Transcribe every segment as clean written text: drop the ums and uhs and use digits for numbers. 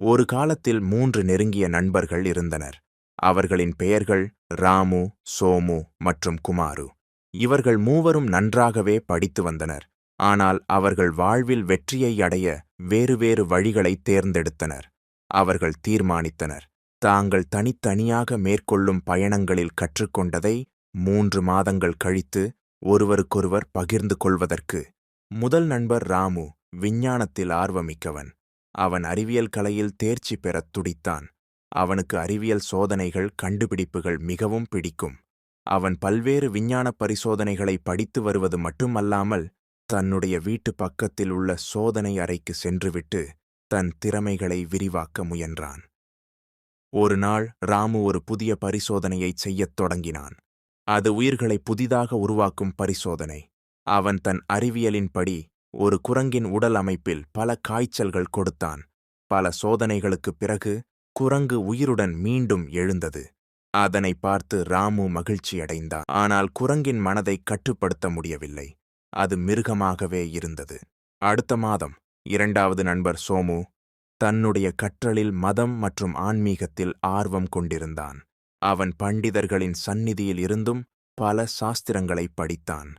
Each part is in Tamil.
ஒரு காலத்தில் 3 நெருங்கிய நண்பர்கள் இருந்தனர். அவர்களின் பெயர்கள் ராமு, சோமு மற்றும் குமாரு. இவர்கள் மூவரும் நன்றாகவே படித்து வந்தனர். ஆனால் அவர்கள் வாழ்வில் வெற்றியை அடைய வேறு வேறு வழிகளை தேர்ந்தெடுத்தனர். அவர்கள் தீர்மானித்தனர், தாங்கள் தனித்தனியாக மேற்கொள்ளும் பயணங்களில் கற்றுக்கொண்டதை 3 மாதங்கள் கழித்து ஒருவருக்கொருவர் பகிர்ந்து கொள்வதற்கு. முதல் நண்பர் ராமு விஞ்ஞானத்தில் ஆர்வமிக்கவன். அவன் அறிவியல் கலையில் தேர்ச்சி பெறத் துடித்தான். அவனுக்கு அறிவியல் சோதனைகள், கண்டுபிடிப்புகள் மிகவும் பிடிக்கும். அவன் பல்வேறு விஞ்ஞான பரிசோதனைகளை படித்து வருவது மட்டுமல்லாமல் தன்னுடைய வீட்டு பக்கத்தில் உள்ள சோதனை அறைக்கு சென்றுவிட்டு தன் திறமைகளை விரிவாக்க முயன்றான். ஒரு நாள் ராமு ஒரு புதிய பரிசோதனையை செய்யத் தொடங்கினான். அது உயிர்களை புதிதாக உருவாக்கும் பரிசோதனை. அவன் தன் அறிவியலின்படி ஒரு குரங்கின் உடல் அமைப்பில் பல காய்ச்சல்கள் கொடுத்தான். பல சோதனைகளுக்குப் பிறகு குரங்கு உயிருடன் மீண்டும் எழுந்தது. அதனை பார்த்து ராமு மகிழ்ச்சியடைந்தான். ஆனால் குரங்கின் மனதை கட்டுப்படுத்த முடியவில்லை. அது மிருகமாகவே இருந்தது. அடுத்த மாதம் 2வது நண்பர் சோமு தன்னுடைய கற்றலில் மதம் மற்றும் ஆன்மீகத்தில் ஆர்வம் கொண்டிருந்தான். அவன் பண்டிதர்களின் சந்நிதியில் இருந்தும் பல சாஸ்திரங்களை படித்தான்.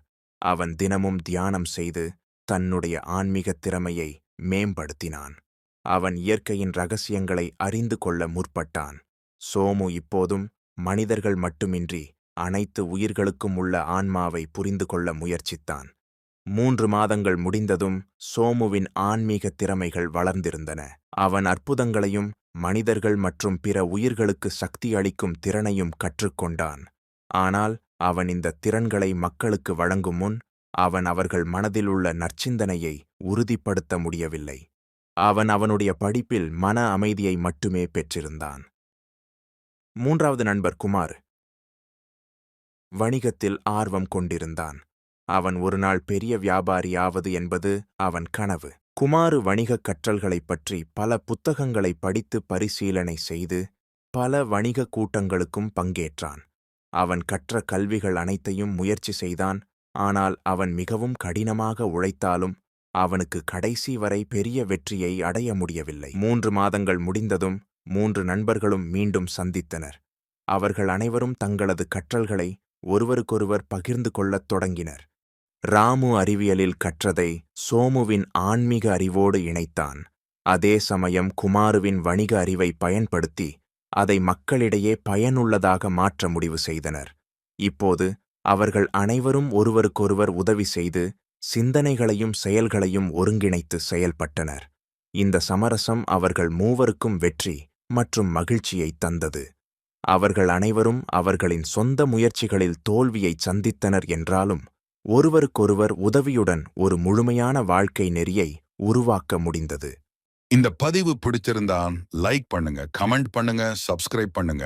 அவன் தினமும் தியானம் செய்து தன்னுடைய ஆன்மீகத் திறமையை மேம்படுத்தினான். அவன் இயற்கையின் ரகசியங்களை அறிந்து கொள்ள முற்பட்டான். சோமு இப்போதும் மனிதர்கள் மட்டுமின்றி அனைத்து உயிர்களுக்கும் உள்ள ஆன்மாவை புரிந்து கொள்ள முயற்சித்தான். 3 மாதங்கள் முடிந்ததும் சோமுவின் ஆன்மீக திறமைகள் வளர்ந்திருந்தன. அவன் அற்புதங்களையும் மனிதர்கள் மற்றும் பிற உயிர்களுக்கு சக்தி அளிக்கும் திறனையும் கற்றுக்கொண்டான். ஆனால் அவன் இந்த திறன்களை மக்களுக்கு வழங்கும் முன் அவன் அவர்கள் மனதில் உள்ள நற்சிந்தனையை உறுதிப்படுத்த முடியவில்லை. அவன் அவனுடைய படிப்பில் மன அமைதியை மட்டுமே பெற்றிருந்தான். 3வது நண்பர் குமார் வணிகத்தில் ஆர்வம் கொண்டிருந்தான். அவன் ஒருநாள் பெரிய வியாபாரி ஆவது என்பது அவன் கனவு. குமாரு வணிகக் கற்றல்களைப் பற்றி பல புத்தகங்களை படித்து பரிசீலனை செய்து பல வணிக கூட்டங்களுக்கும் பங்கேற்றான். அவன் கற்ற கல்விகள் அனைத்தையும் முயற்சி செய்தான். ஆனால் அவன் மிகவும் கடினமாக உழைத்தாலும் அவனுக்கு கடைசி வரை பெரிய வெற்றியை அடைய முடியவில்லை. 3 மாதங்கள் முடிந்ததும் 3 நண்பர்களும் மீண்டும் சந்தித்தனர். அவர்கள் அனைவரும் தங்களது கற்றல்களை ஒருவருக்கொருவர் பகிர்ந்து கொள்ளத் தொடங்கினர். ராமு அறிவியலில் கற்றதை சோமுவின் ஆன்மீக அறிவோடு இணைத்தான். அதே சமயம் குமாருவின் வணிக அறிவை பயன்படுத்தி அதை மக்களிடையே பயனுள்ளதாக மாற்ற முடிவு செய்தனர். இப்போது அவர்கள் அனைவரும் ஒருவருக்கொருவர் உதவி செய்து சிந்தனைகளையும் செயல்களையும் ஒருங்கிணைத்து செயல்பட்டனர். இந்த சமரசம் அவர்கள் மூவருக்கும் வெற்றி மற்றும் மகிழ்ச்சியை தந்தது. அவர்கள் அனைவரும் அவர்களின் சொந்த முயற்சிகளில் தோல்வியை சந்தித்தனர் என்றாலும் ஒருவருக்கொருவர் உதவியுடன் ஒரு முழுமையான வாழ்க்கை நெறியை உருவாக்க முடிந்தது. இந்த பதிவு பிடிச்சிருந்தா லைக் பண்ணுங்க, கமெண்ட் பண்ணுங்க, சப்ஸ்கிரைப் பண்ணுங்க.